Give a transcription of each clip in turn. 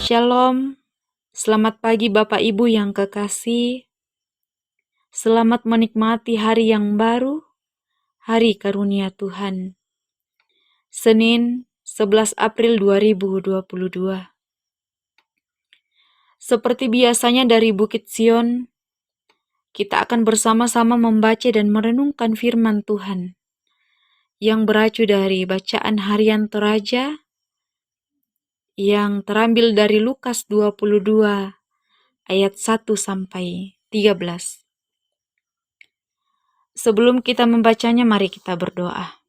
Shalom, selamat pagi Bapak Ibu yang kekasih. Selamat menikmati hari yang baru, hari karunia Tuhan. Senin, 11 April 2022. Seperti biasanya dari Bukit Sion, kita akan bersama-sama membaca dan merenungkan firman Tuhan yang beracu dari bacaan harian Toraja yang terambil dari Lukas 22 ayat 1 sampai 13. Sebelum kita membacanya, mari kita berdoa.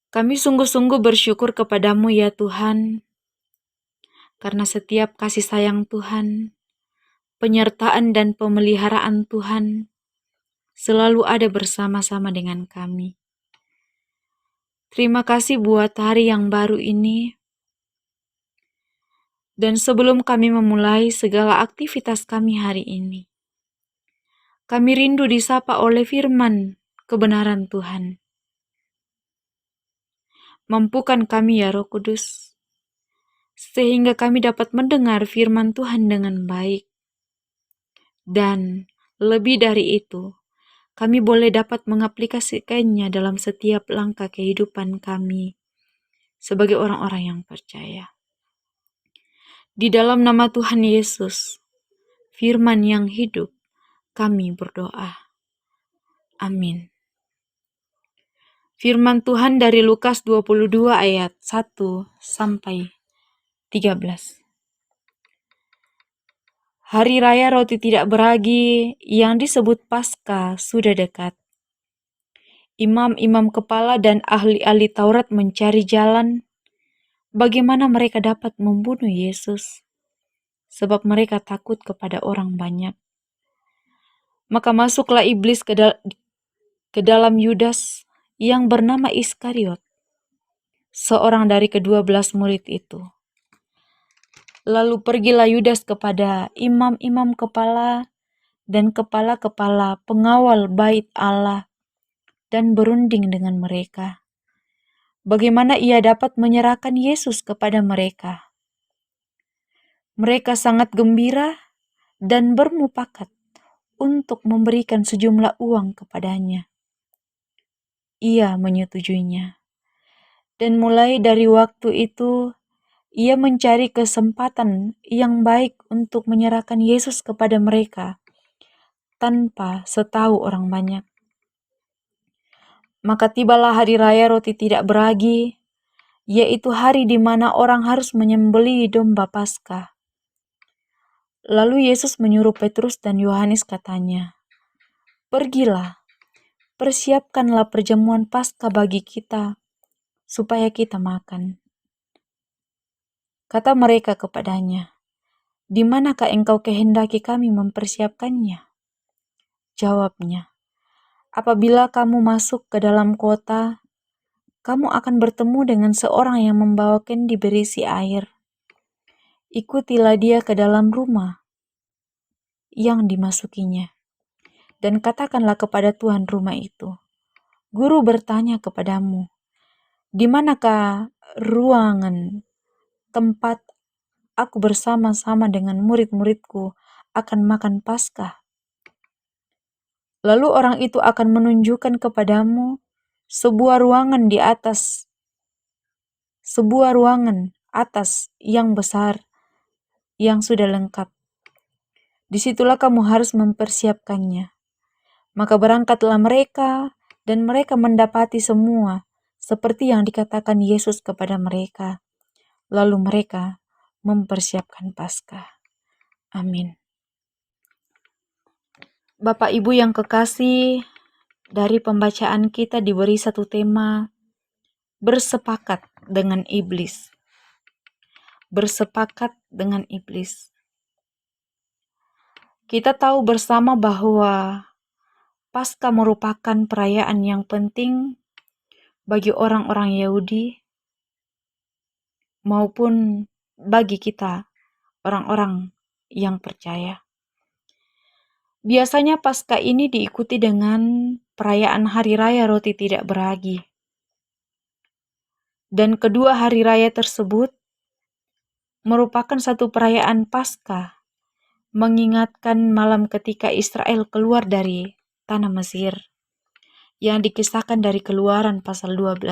Kami sungguh-sungguh bersyukur kepadamu ya Tuhan, karena setiap kasih sayang Tuhan, penyertaan dan pemeliharaan Tuhan selalu ada bersama-sama dengan kami. Terima kasih buat hari yang baru ini. Dan sebelum kami memulai segala aktivitas kami hari ini, kami rindu disapa oleh firman kebenaran Tuhan. Mampukan kami ya Roh Kudus, sehingga kami dapat mendengar firman Tuhan dengan baik. Dan lebih dari itu, kami boleh dapat mengaplikasikannya dalam setiap langkah kehidupan kami sebagai orang-orang yang percaya. Di dalam nama Tuhan Yesus, firman yang hidup, kami berdoa. Amin. Firman Tuhan dari Lukas 22 ayat 1 sampai 13. Hari Raya Roti Tidak Beragi yang disebut Paskah sudah dekat. Imam-imam kepala dan ahli-ahli Taurat mencari jalan bagaimana mereka dapat membunuh Yesus, sebab mereka takut kepada orang banyak. Maka masuklah iblis ke dalam Yudas yang bernama Iskariot, seorang dari ke-12 murid itu. Lalu pergilah Yudas kepada imam-imam kepala dan kepala-kepala pengawal bait Allah dan berunding dengan mereka, bagaimana ia dapat menyerahkan Yesus kepada mereka. Mereka sangat gembira dan bermufakat untuk memberikan sejumlah uang kepadanya. Ia menyetujuinya. Dan mulai dari waktu itu, ia mencari kesempatan yang baik untuk menyerahkan Yesus kepada mereka tanpa setahu orang banyak. Maka tibalah hari raya roti tidak beragi, yaitu hari di mana orang harus menyembelih domba Paskah. Lalu Yesus menyuruh Petrus dan Yohanes katanya, "Pergilah, persiapkanlah perjamuan Paskah bagi kita, supaya kita makan." Kata mereka kepadanya, "Di manakah engkau kehendaki kami mempersiapkannya?" Jawabnya, "Apabila kamu masuk ke dalam kota, kamu akan bertemu dengan seorang yang membawa kendi berisi air. Ikutilah dia ke dalam rumah yang dimasukinya, dan katakanlah kepada tuan rumah itu, 'Guru bertanya kepadamu, di manakah ruangan tempat aku bersama-sama dengan murid-muridku akan makan Paskah?' Lalu orang itu akan menunjukkan kepadamu sebuah ruangan atas yang besar yang sudah lengkap. Disitulah kamu harus mempersiapkannya." Maka berangkatlah mereka, dan mereka mendapati semua seperti yang dikatakan Yesus kepada mereka. Lalu mereka mempersiapkan Paskah. Amin. Bapak Ibu yang kekasih, dari pembacaan kita diberi satu tema, bersepakat dengan iblis. Bersepakat dengan iblis. Kita tahu bersama bahwa Paskah merupakan perayaan yang penting bagi orang-orang Yahudi maupun bagi kita, orang-orang yang percaya. Biasanya Paskah ini diikuti dengan perayaan Hari Raya Roti Tidak Beragi. Dan kedua hari raya tersebut merupakan satu perayaan Paskah, mengingatkan malam ketika Israel keluar dari tanah Mesir, yang dikisahkan dari Keluaran pasal 12.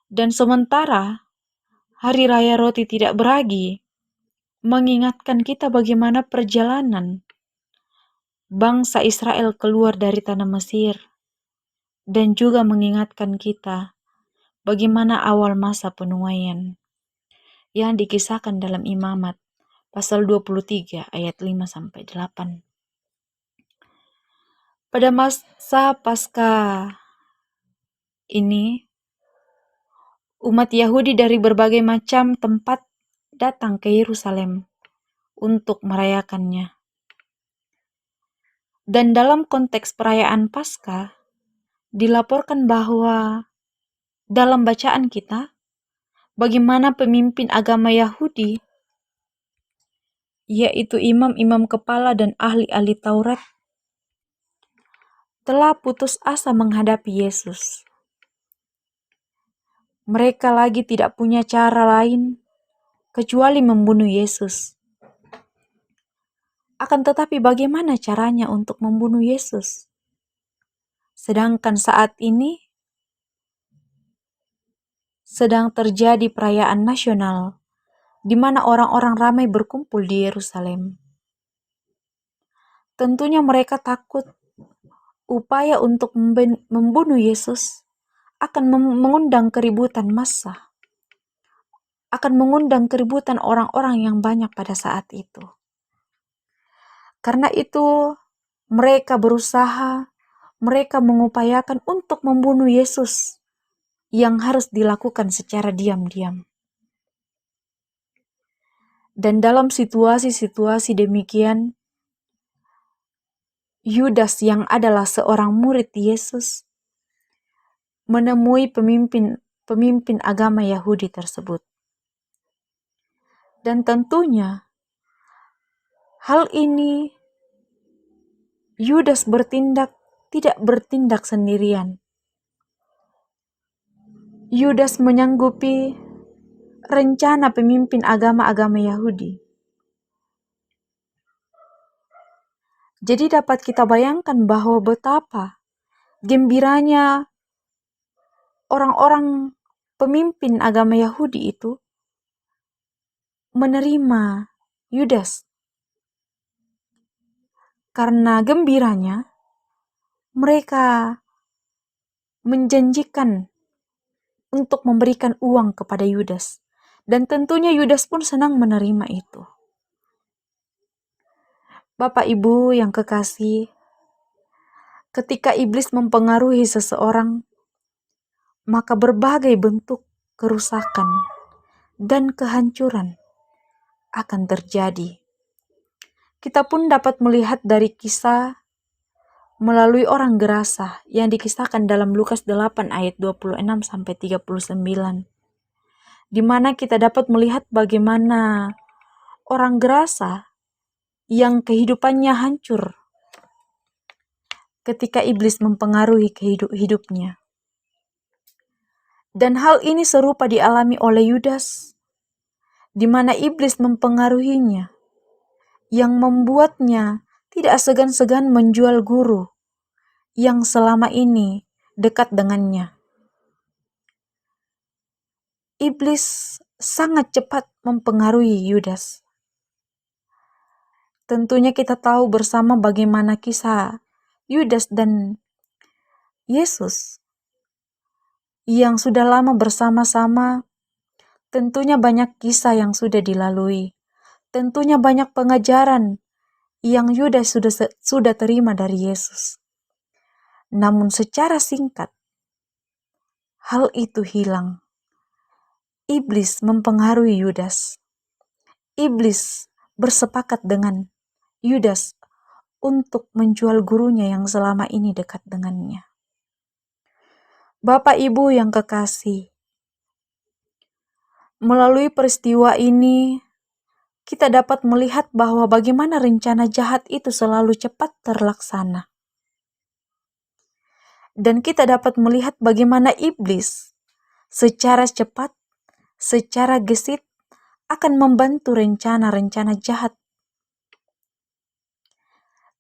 Dan sementara Hari Raya Roti Tidak Beragi mengingatkan kita bagaimana perjalanan bangsa Israel keluar dari tanah Mesir, dan juga mengingatkan kita bagaimana awal masa penuaian yang dikisahkan dalam Imamat pasal 23 ayat 5-8. Pada masa Paskah ini, umat Yahudi dari berbagai macam tempat datang ke Yerusalem untuk merayakannya. Dan dalam konteks perayaan Paskah, dilaporkan bahwa dalam bacaan kita, bagaimana pemimpin agama Yahudi, yaitu imam-imam kepala dan ahli-ahli Taurat, telah putus asa menghadapi Yesus. Mereka lagi tidak punya cara lain kecuali membunuh Yesus. Akan tetapi bagaimana caranya untuk membunuh Yesus? Sedangkan saat ini sedang terjadi perayaan nasional di mana orang-orang ramai berkumpul di Yerusalem. Tentunya mereka takut upaya untuk membunuh Yesus akan mengundang keributan massa, akan mengundang keributan orang-orang yang banyak pada saat itu. Karena itu, mereka berusaha, mereka mengupayakan untuk membunuh Yesus yang harus dilakukan secara diam-diam. Dan dalam situasi-situasi demikian, Yudas yang adalah seorang murid Yesus menemui pemimpin agama Yahudi tersebut. Dan tentunya hal ini Yudas tidak bertindak sendirian. Yudas menyanggupi rencana pemimpin agama-agama Yahudi. Jadi dapat kita bayangkan bahwa betapa gembiranya orang-orang pemimpin agama Yahudi itu menerima Yudas. Karena gembiranya, mereka menjanjikan untuk memberikan uang kepada Yudas. Dan tentunya Yudas pun senang menerima itu. Bapak Ibu yang kekasih, ketika iblis mempengaruhi seseorang, maka berbagai bentuk kerusakan dan kehancuran akan terjadi. Kita pun dapat melihat dari kisah melalui orang gerasa yang dikisahkan dalam Lukas 8 ayat 26-39. Di mana kita dapat melihat bagaimana orang gerasa yang kehidupannya hancur ketika iblis mempengaruhi hidupnya. Dan hal ini serupa dialami oleh Yudas, di mana iblis mempengaruhinya, yang membuatnya tidak segan-segan menjual guru yang selama ini dekat dengannya. Iblis sangat cepat mempengaruhi Yudas. Tentunya kita tahu bersama bagaimana kisah Yudas dan Yesus yang sudah lama bersama-sama. Tentunya banyak kisah yang sudah dilalui. Tentunya banyak pengajaran yang Yudas sudah terima dari Yesus. Namun secara singkat, hal itu hilang. Iblis mempengaruhi Yudas. Iblis bersepakat dengan Yudas untuk menjual gurunya yang selama ini dekat dengannya. Bapak Ibu yang kekasih, melalui peristiwa ini, kita dapat melihat bahwa bagaimana rencana jahat itu selalu cepat terlaksana. Dan kita dapat melihat bagaimana iblis secara cepat, secara gesit akan membantu rencana-rencana jahat.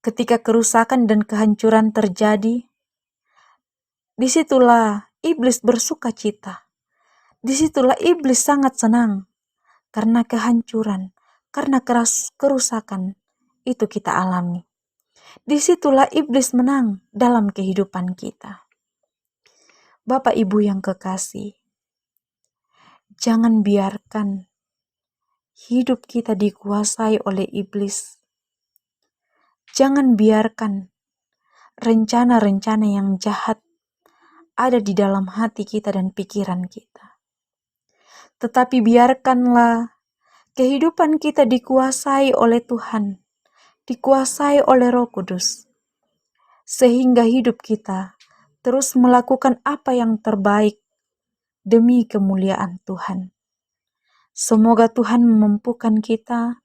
Ketika kerusakan dan kehancuran terjadi, disitulah iblis bersuka cita. Disitulah iblis sangat senang karena kehancuran, karena kerusakan itu kita alami. Disitulah iblis menang dalam kehidupan kita. Bapak Ibu yang kekasih, jangan biarkan hidup kita dikuasai oleh iblis. Jangan biarkan rencana-rencana yang jahat ada di dalam hati kita dan pikiran kita. Tetapi biarkanlah kehidupan kita dikuasai oleh Tuhan, dikuasai oleh Roh Kudus, sehingga hidup kita terus melakukan apa yang terbaik demi kemuliaan Tuhan. Semoga Tuhan memampukan kita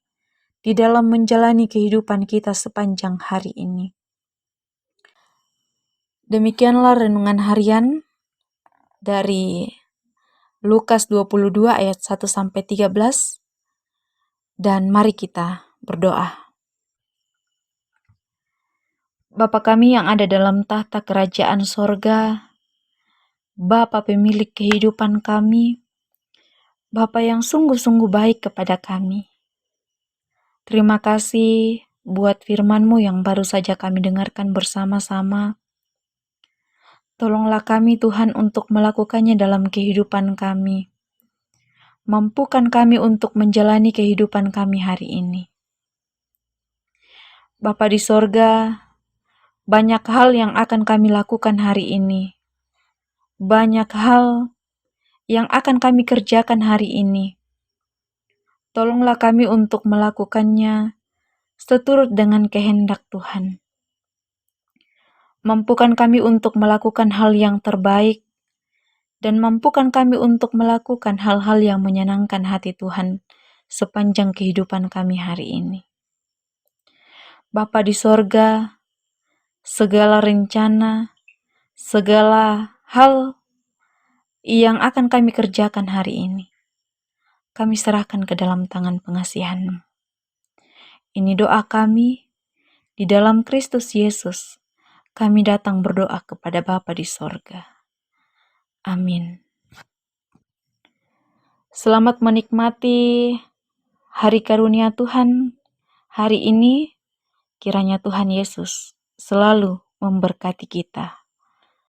di dalam menjalani kehidupan kita sepanjang hari ini. Demikianlah renungan harian dari Lukas 22 ayat 1-13, dan mari kita berdoa. Bapa kami yang ada dalam tahta kerajaan sorga, Bapa pemilik kehidupan kami, Bapa yang sungguh-sungguh baik kepada kami. Terima kasih buat firman-Mu yang baru saja kami dengarkan bersama-sama. Tolonglah kami Tuhan untuk melakukannya dalam kehidupan kami. Mampukan kami untuk menjalani kehidupan kami hari ini. Bapa di sorga, banyak hal yang akan kami lakukan hari ini. Banyak hal yang akan kami kerjakan hari ini. Tolonglah kami untuk melakukannya seturut dengan kehendak Tuhan. Mampukan kami untuk melakukan hal yang terbaik, dan mampukan kami untuk melakukan hal-hal yang menyenangkan hati Tuhan sepanjang kehidupan kami hari ini. Bapa di sorga, segala rencana, segala hal yang akan kami kerjakan hari ini, kami serahkan ke dalam tangan pengasihan-Mu. Ini doa kami di dalam Kristus Yesus. Kami datang berdoa kepada Bapa di sorga. Amin. Selamat menikmati hari karunia Tuhan hari ini. Kiranya Tuhan Yesus selalu memberkati kita.